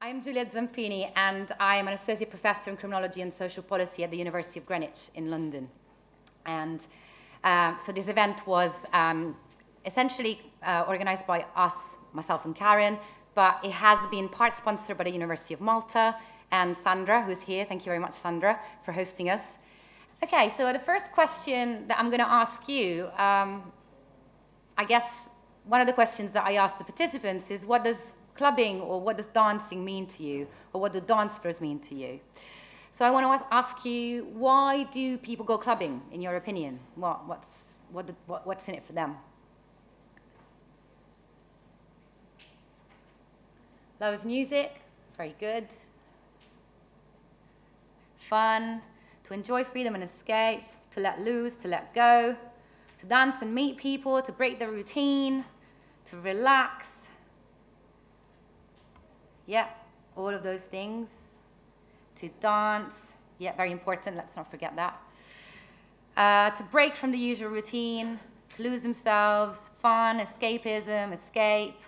I'm Juliet Zampini, and I am an associate professor in criminology and social policy at the University of Greenwich in London. And so this event was essentially organized by us, myself and Karen, but it has been part sponsored by the University of Malta and Sandra, who's here. Thank you very much, Sandra, for hosting us. Okay, so the first question that I'm going to ask you, I guess one of the questions that I asked the participants is, what does clubbing or what does dancing mean to you? Or what do dance floors mean to you? So I want to ask you, why do people go clubbing, in your opinion? What's in it for them? Love of music, very good. Fun, to enjoy freedom and escape, to let loose, to let go, to dance and meet people, to break the routine, to relax. Yeah, all of those things. To dance, yeah, very important, let's not forget that. To break from the usual routine, to lose themselves, fun, escapism, escape.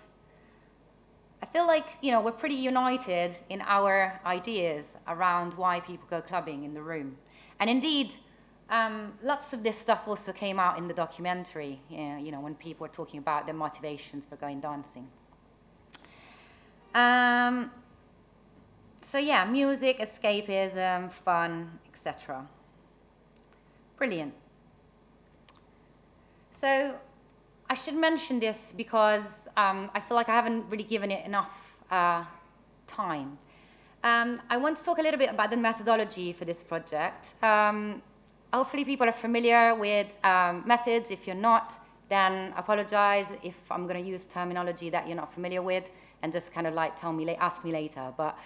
I feel like, we're pretty united in our ideas around why people go clubbing in the room. And indeed, lots of this stuff also came out in the documentary, when people were talking about their motivations for going dancing. So yeah, music, escapism, fun, etc. Brilliant. So I should mention this because I feel like I haven't really given it enough time. I want to talk a little bit about the methodology for this project. Hopefully people are familiar with methods. If you're not, then apologize if I'm going to use terminology that you're not familiar with, and just kind of like ask me later. But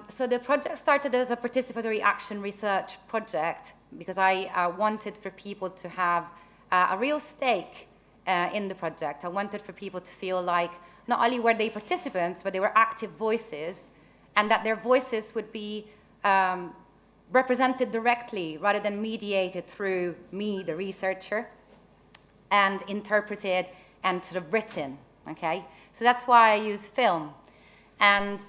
so the project started as a participatory action research project because I wanted for people to have a real stake in the project. I wanted for people to feel like not only were they participants, but they were active voices, and that their voices would be represented directly rather than mediated through me, the researcher, and interpreted and sort of written, okay? So that's why I use film. And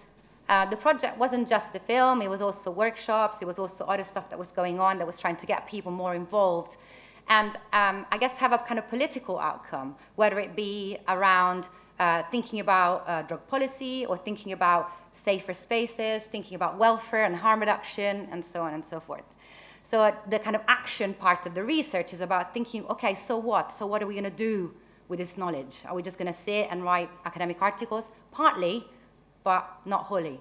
the project wasn't just a film, it was also workshops, it was also other stuff that was going on that was trying to get people more involved. And I guess have a kind of political outcome, whether it be around thinking about drug policy or thinking about safer spaces, thinking about welfare and harm reduction, and so on and so forth. So the kind of action part of the research is about thinking, okay, so what? So what are we going to do with this knowledge? Are we just going to sit and write academic articles? Partly, but not wholly.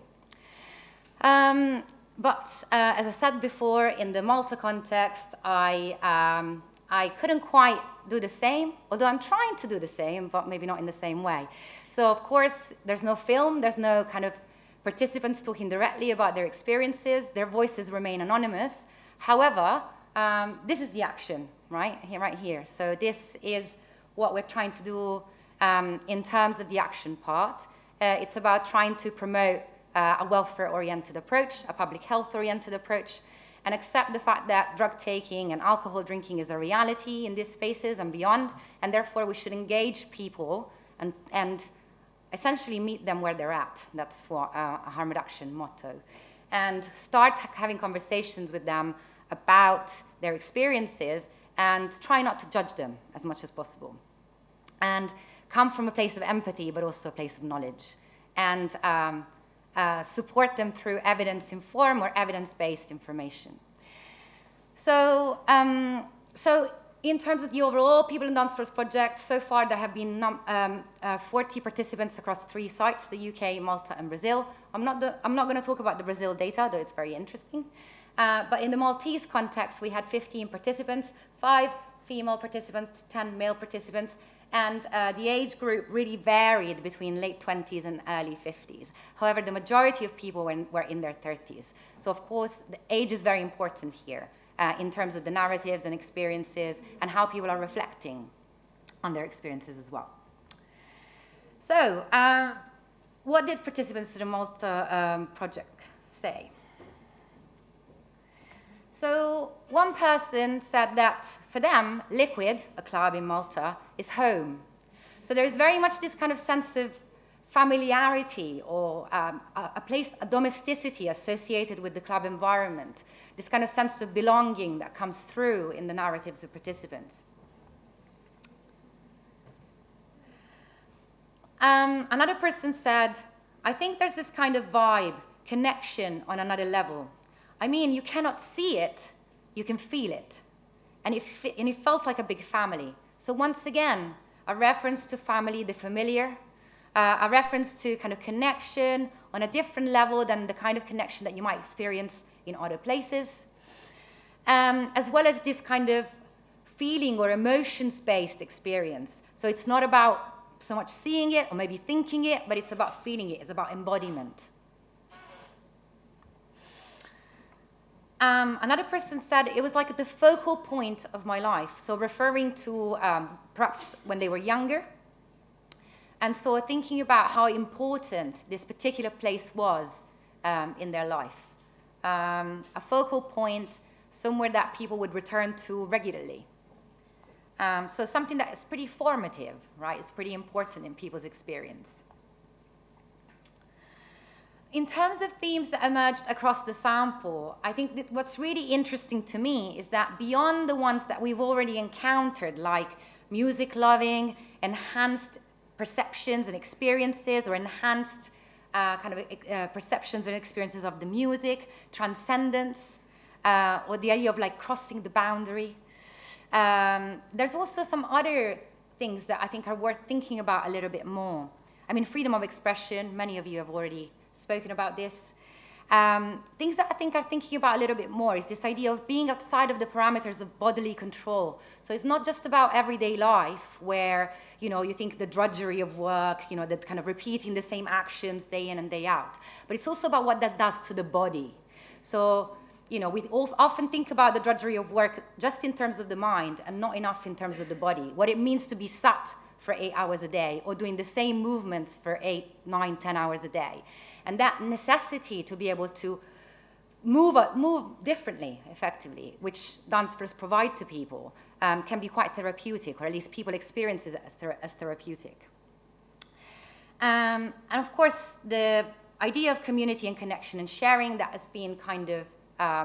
But as I said before, in the Malta context, I couldn't quite do the same, although I'm trying to do the same, but maybe not in the same way. So of course, there's no film, there's no kind of participants talking directly about their experiences, their voices remain anonymous. However, this is the action, right here. So this is what we're trying to do in terms of the action part. It's about trying to promote a welfare-oriented approach, a public health-oriented approach, and accept the fact that drug taking and alcohol drinking is a reality in these spaces and beyond, and therefore we should engage people and essentially meet them where they're at. That's what a harm reduction motto. And start having conversations with them about their experiences and try not to judge them as much as possible. And come from a place of empathy, but also a place of knowledge. And support them through evidence-informed or evidence-based information. So, in terms of the overall People in Dancefloors project, so far there have been 40 participants across 3 sites, the UK, Malta, and Brazil. I'm not going to talk about the Brazil data, though it's very interesting. But in the Maltese context, we had 15 participants, 5 female participants, 10 male participants, and the age group really varied between late 20s and early 50s. However, the majority of people were in their 30s. So of course, the age is very important here in terms of the narratives and experiences and how people are reflecting on their experiences as well. So what did participants to the Malta project say? So one person said that for them, Liquid, a club in Malta, is home. So there is very much this kind of sense of familiarity or a domesticity associated with the club environment, this kind of sense of belonging that comes through in the narratives of participants. Another person said, I think there's this kind of vibe, connection on another level. I mean, you cannot see it, you can feel it. And it felt like a big family. So once again, a reference to family, the familiar, a reference to kind of connection on a different level than the kind of connection that you might experience in other places, as well as this kind of feeling or emotions-based experience. So it's not about so much seeing it or maybe thinking it, but it's about feeling it, it's about embodiment. Another person said it was like the focal point of my life, so referring to perhaps when they were younger. And so thinking about how important this particular place was in their life. A focal point, somewhere that people would return to regularly. So something that is pretty formative, right? It's pretty important in people's experience. In terms of themes that emerged across the sample, I think that what's really interesting to me is that beyond the ones that we've already encountered, like music loving, enhanced perceptions and experiences, or enhanced perceptions and experiences of the music, transcendence, or the idea of like crossing the boundary. There's also some other things that I think are worth thinking about a little bit more. I mean, freedom of expression, many of you have already spoken about this. Things that I think are thinking about a little bit more is this idea of being outside of the parameters of bodily control. So it's not just about everyday life where, you think the drudgery of work, the kind of repeating the same actions day in and day out. But it's also about what that does to the body. So, we often think about the drudgery of work just in terms of the mind and not enough in terms of the body. What it means to be sat for 8 hours a day or doing the same movements for 8, 9, 10 hours a day. And that necessity to be able to move differently, effectively, which Dancefloors provide to people, can be quite therapeutic, or at least people experience it as therapeutic. And of course, the idea of community and connection and sharing that has been kind of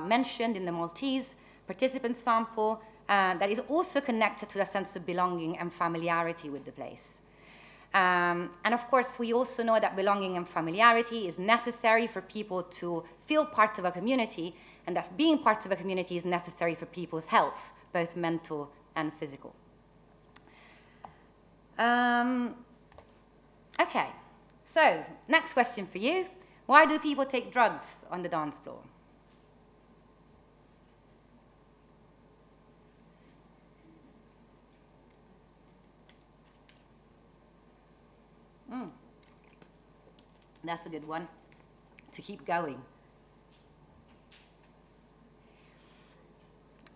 mentioned in the Maltese participant sample, that is also connected to a sense of belonging and familiarity with the place. And of course, we also know that belonging and familiarity is necessary for people to feel part of a community, and that being part of a community is necessary for people's health, both mental and physical. Okay, so next question for you. Why do people take drugs on the dance floor? That's a good one, to keep going.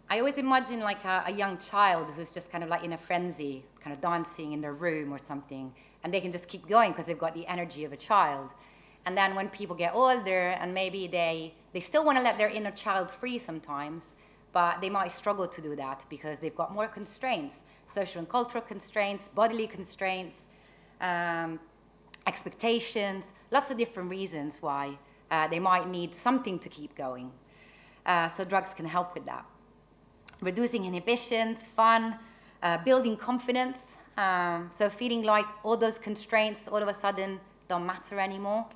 I always imagine like a young child who's just kind of like in a frenzy, kind of dancing in their room or something, and they can just keep going because they've got the energy of a child. And then when people get older and maybe they still want to let their inner child free sometimes, but they might struggle to do that because they've got more constraints, social and cultural constraints, bodily constraints, expectations, lots of different reasons why they might need something to keep going. So drugs can help with that. Reducing inhibitions, fun, building confidence, so feeling like all those constraints all of a sudden don't matter anymore.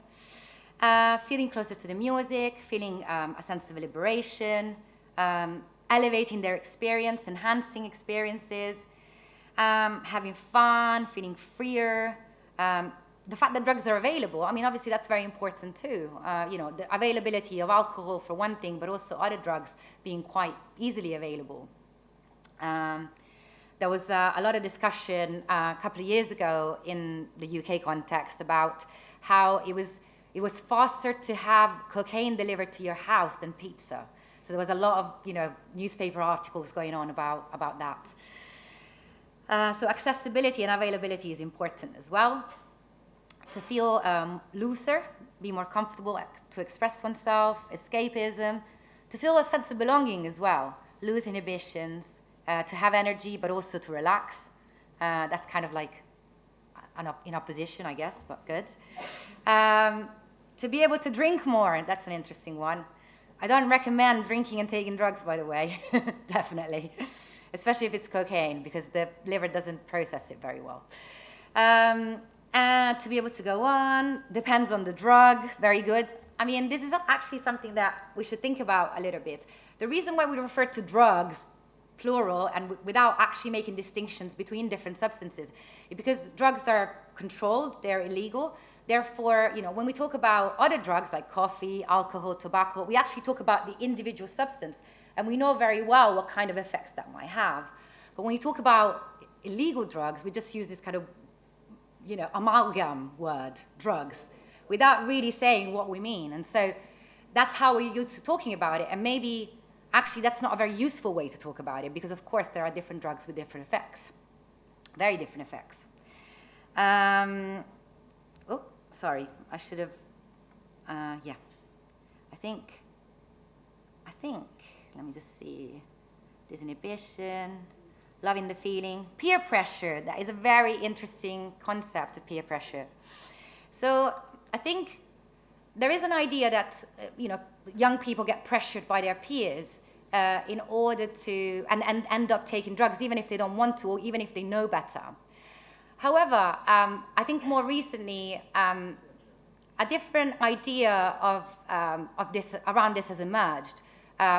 Feeling closer to the music, feeling a sense of liberation, elevating their experience, enhancing experiences, having fun, feeling freer. The fact that drugs are available, I mean, obviously that's very important too. The availability of alcohol for one thing, but also other drugs being quite easily available. There was a lot of discussion a couple of years ago in the UK context about how it was faster to have cocaine delivered to your house than pizza. So there was a lot of newspaper articles going on about that. So accessibility and availability is important as well. To feel looser, be more comfortable to express oneself, escapism, to feel a sense of belonging as well, lose inhibitions, to have energy but also to relax. That's kind of like in opposition, I guess, but good. To be able to drink more, that's an interesting one. I don't recommend drinking and taking drugs, by the way, definitely, especially if it's cocaine, because the liver doesn't process it very well. And to be able to go on, depends on the drug, very good. I mean, this is actually something that we should think about a little bit. The reason why we refer to drugs, plural, and without actually making distinctions between different substances, is because drugs are controlled, they're illegal. Therefore, when we talk about other drugs like coffee, alcohol, tobacco, we actually talk about the individual substance, and we know very well what kind of effects that might have. But when you talk about illegal drugs, we just use this kind of, amalgam word, drugs, without really saying what we mean. And so that's how we're used to talking about it. And maybe, actually, that's not a very useful way to talk about it, because, of course, there are different drugs with different effects, very different effects. Sorry, I should have, I think, let me just see, disinhibition, loving the feeling, peer pressure, that is a very interesting concept of peer pressure. So I think there is an idea that, young people get pressured by their peers in order to, and end up taking drugs, even if they don't want to, or even if they know better. However, I think more recently, a different idea of this around this has emerged,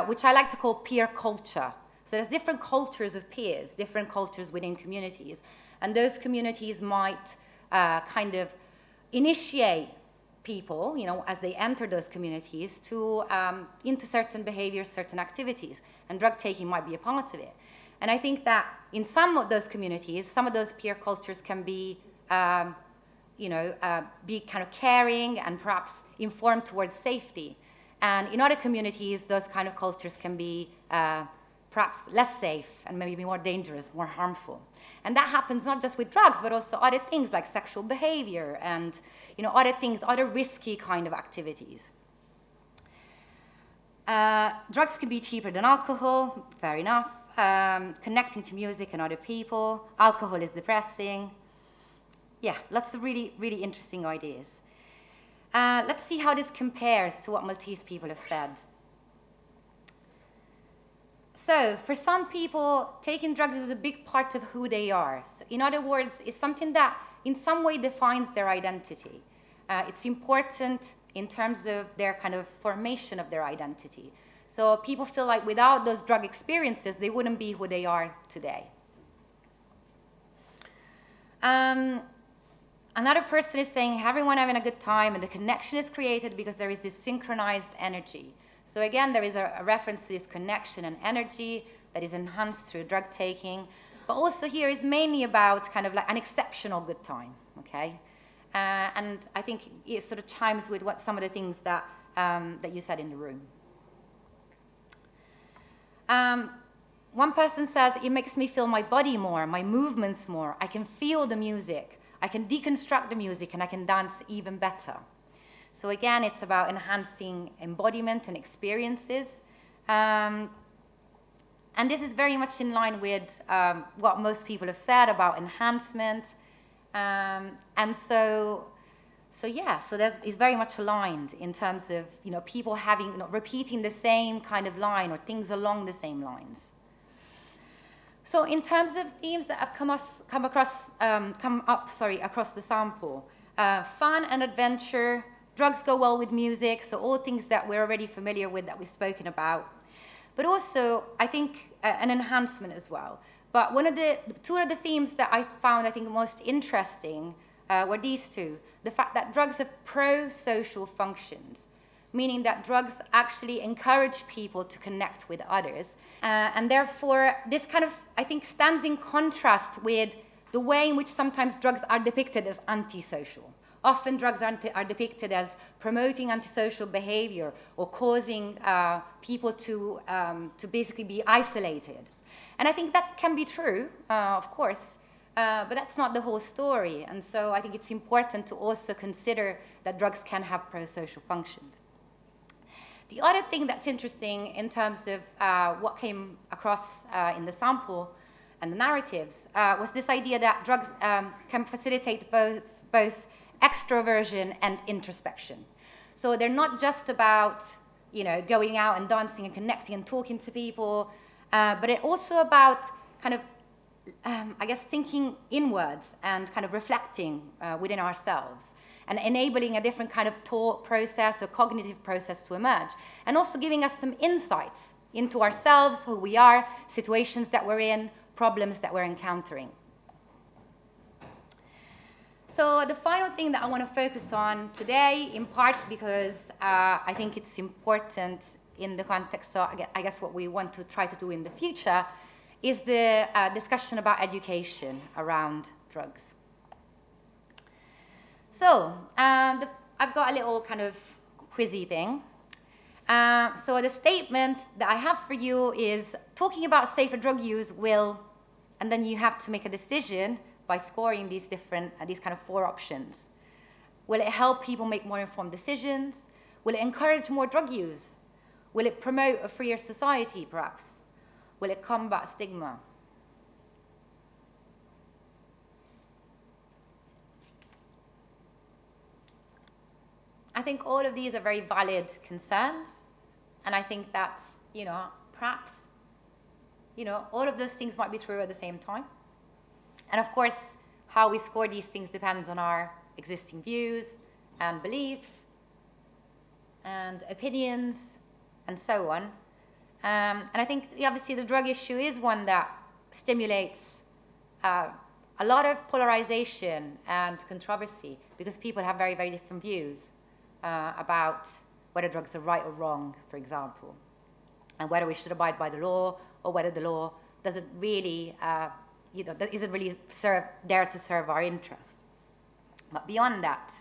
which I like to call peer culture. So there's different cultures of peers, different cultures within communities, and those communities might kind of initiate people, as they enter those communities to into certain behaviors, certain activities, and drug taking might be a part of it. And I think that in some of those communities, some of those peer cultures can be, be kind of caring and perhaps informed towards safety. And in other communities, those kind of cultures can be perhaps less safe and maybe more dangerous, more harmful. And that happens not just with drugs, but also other things like sexual behavior and, other things, other risky kind of activities. Drugs can be cheaper than alcohol, fair enough. Connecting to music and other people. Alcohol is depressing. Yeah, lots of really, really interesting ideas. Let's see how this compares to what Maltese people have said. So, for some people, taking drugs is a big part of who they are. So, in other words, it's something that in some way defines their identity. It's important in terms of their kind of formation of their identity. So people feel like without those drug experiences, they wouldn't be who they are today. Another person is saying, everyone having a good time, and the connection is created because there is this synchronized energy. So again, there is a reference to this connection and energy that is enhanced through drug taking. But also here is mainly about kind of like an exceptional good time, okay? And I think it sort of chimes with what some of the things that, that you said in the room. One person says, it makes me feel my body more, my movements more. I can feel the music. I can deconstruct the music, and I can dance even better. So again, it's about enhancing embodiment and experiences. And this is very much in line with what most people have said about enhancement. And so it's very much aligned in terms of people having repeating the same kind of line or things along the same lines. So in terms of themes that have come up across the sample, fun and adventure, drugs go well with music, so all things that we're already familiar with that we've spoken about. But also, I think, an enhancement as well. But two of the themes that I found, I think, most interesting were these two. The fact that drugs have pro-social functions, meaning that drugs actually encourage people to connect with others. And therefore, this kind of, I think, stands in contrast with the way in which sometimes drugs are depicted as antisocial. Often drugs are depicted as promoting antisocial behavior or causing people to basically be isolated. And I think that can be true, of course, but that's not the whole story. And so I think it's important to also consider that drugs can have pro-social functions. The other thing that's interesting in terms of what came across in the sample and the narratives was this idea that drugs can facilitate both extroversion and introspection. So they're not just about, going out and dancing and connecting and talking to people, but it's also about kind of, thinking inwards and kind of reflecting within ourselves and enabling a different kind of thought process or cognitive process to emerge, and also giving us some insights into ourselves, who we are, situations that we're in, problems that we're encountering. So the final thing that I want to focus on today, in part because I think it's important in the context of, I guess, what we want to try to do in the future, is the discussion about education around drugs. So I've got a little kind of quizzy thing. So the statement that I have for you is, talking about safer drug use will, and then you have to make a decision by scoring these kind of 4 options. Will it help people make more informed decisions? Will it encourage more drug use? Will it promote a freer society, perhaps? Will it combat stigma? I think all of these are very valid concerns, and I think that, perhaps, all of those things might be true at the same time. And of course, how we score these things depends on our existing views and beliefs and opinions and so on. And I think, obviously, the drug issue is one that stimulates a lot of polarization and controversy, because people have very, very different views about whether drugs are right or wrong, for example, and whether we should abide by the law, or whether the law doesn't really, isn't really there to serve our interest. But beyond that,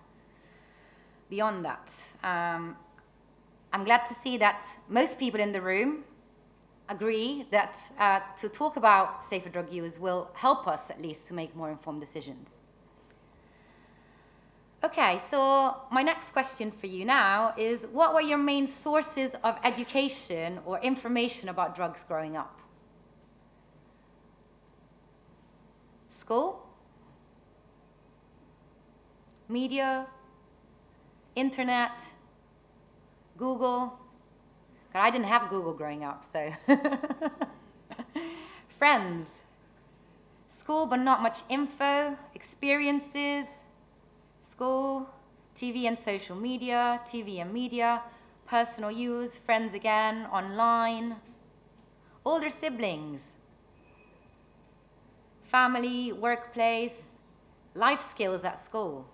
I'm glad to see that most people in the room agree that to talk about safer drug use will help us, at least, to make more informed decisions. Okay, so my next question for you now is, what were your main sources of education or information about drugs growing up? School? Media? Internet? Google? God, I didn't have Google growing up, so. Friends? School, but not much info. Experiences? School, TV and social media, TV and media, personal use, friends again, online, older siblings, family, workplace, life skills at school.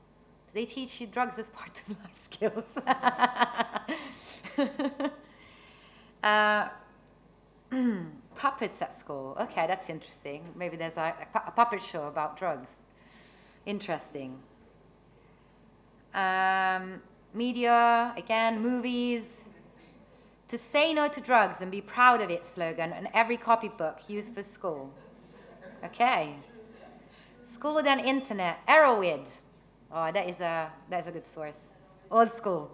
Do they teach you drugs as part of life skills? Puppets at school. Okay, that's interesting. Maybe there's a puppet show about drugs. Interesting. Media, again, movies. To say no to drugs and be proud of it slogan on every copybook used for school. Okay. School, then internet. Arrowhead. Oh, that is a good source. Old school.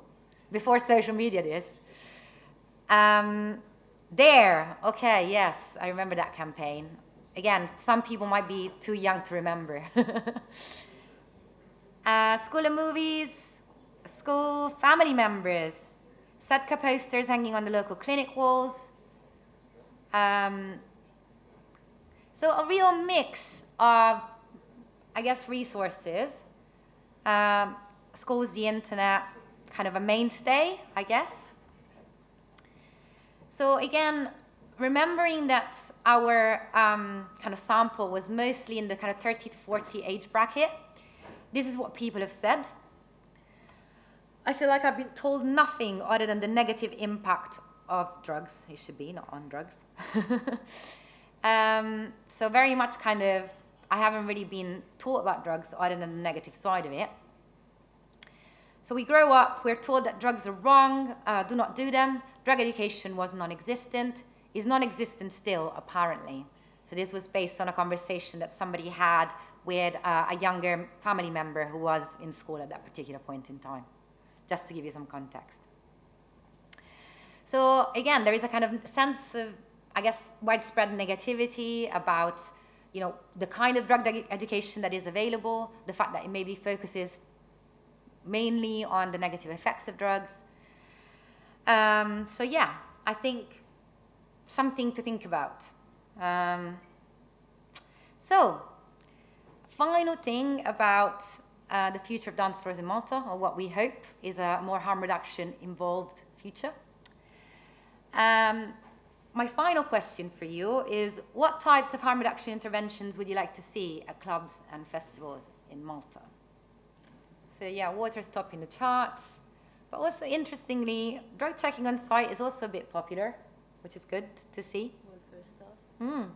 Before social media, this. Dare. Okay, yes, I remember that campaign. Again, some people might be too young to remember. School and movies, school, family members, Sadka posters hanging on the local clinic walls. So a real mix of, I guess, resources. Schools, the internet, kind of a mainstay, I guess. So again, remembering that our kind of sample was mostly in the kind of 30 to 40 age bracket, this is what people have said. I feel like I've been told nothing other than the negative impact of drugs. It should be, not on drugs. So very much kind of, I haven't really been taught about drugs other than the negative side of it. So we grow up, we're told that drugs are wrong, do not do them. Drug education was non-existent, is non-existent still, apparently. So this was based on a conversation that somebody had with a younger family member who was in school at that particular point in time, just to give you some context. So again, there is a kind of sense of, I guess, widespread negativity about, the kind of drug education that is available, the fact that it maybe focuses mainly on the negative effects of drugs. So yeah, I think something to think about. So, final thing about the future of Dancefloors in Malta, or what we hope is a more harm reduction involved future. My final question for you is, what types of harm reduction interventions would you like to see at clubs and festivals in Malta? So yeah, water's topping the charts. But also, interestingly, drug checking on site is also a bit popular, which is good to see. Welfare stuff.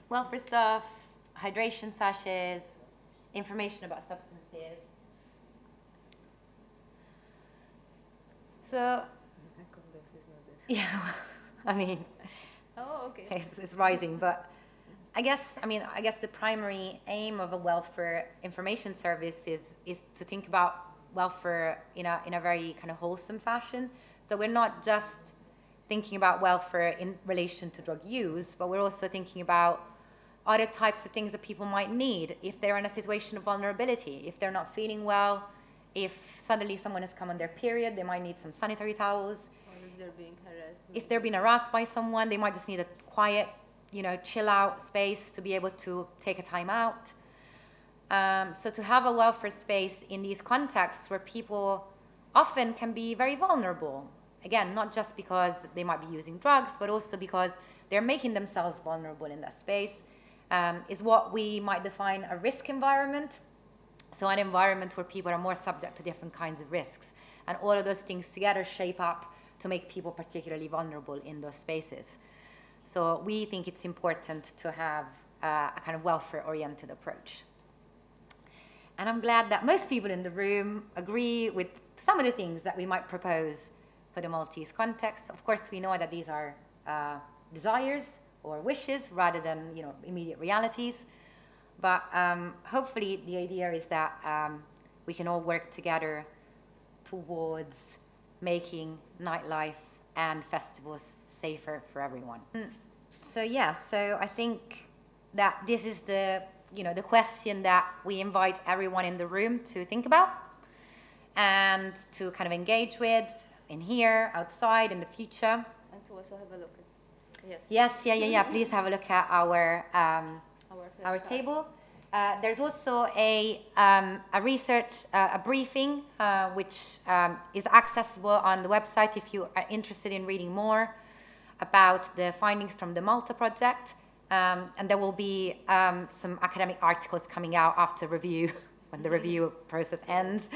Welfare stuff, hydration sachets, information about substances. So, yeah, I mean, oh, okay. it's rising, but I guess the primary aim of a welfare information service is to think about welfare in a very kind of wholesome fashion. So we're not just thinking about welfare in relation to drug use, but we're also thinking about other types of things that people might need if they're in a situation of vulnerability, if they're not feeling well, if suddenly someone has come on their period, they might need some sanitary towels. Or if they're being harassed. If they're being harassed by someone, they might just need a quiet, chill out space to be able to take a time out. So to have a welfare space in these contexts where people often can be very vulnerable, again, not just because they might be using drugs, but also because they're making themselves vulnerable in that space, is what we might define a risk environment. So an environment where people are more subject to different kinds of risks. And all of those things together shape up to make people particularly vulnerable in those spaces. So we think it's important to have a kind of welfare-oriented approach. And I'm glad that most people in the room agree with some of the things that we might propose for the Maltese context. Of course, we know that these are desires or wishes rather than immediate realities. But hopefully the idea is that we can all work together towards making nightlife and festivals safer for everyone. So yeah, so I think that this is the question that we invite everyone in the room to think about and to kind of engage with in here, outside, in the future. And to also have a look at. Yes, yeah. Please have a look at our table. There's also a research, a briefing, which is accessible on the website if you are interested in reading more about the findings from the Malta project. And there will be some academic articles coming out after review, when the review process ends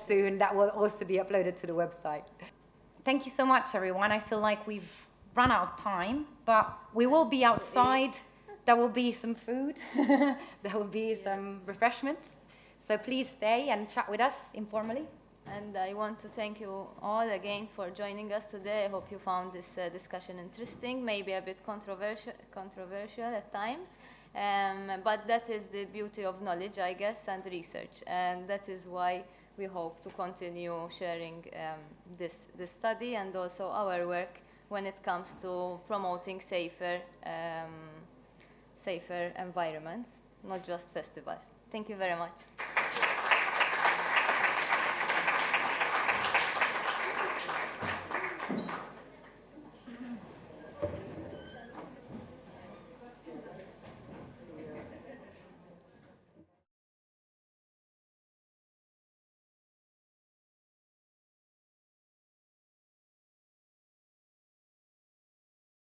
soon. That will also be uploaded to the website. Thank you so much, everyone. I feel like we've run out of time, but we will be outside. There will be some food. There will be some refreshments. So please stay and chat with us informally. And I want to thank you all again for joining us today. I hope you found this discussion interesting, maybe a bit controversial at times. But that is the beauty of knowledge, I guess, and research. And that is why we hope to continue sharing this study and also our work when it comes to promoting safer environments, not just festivals. Thank you very much.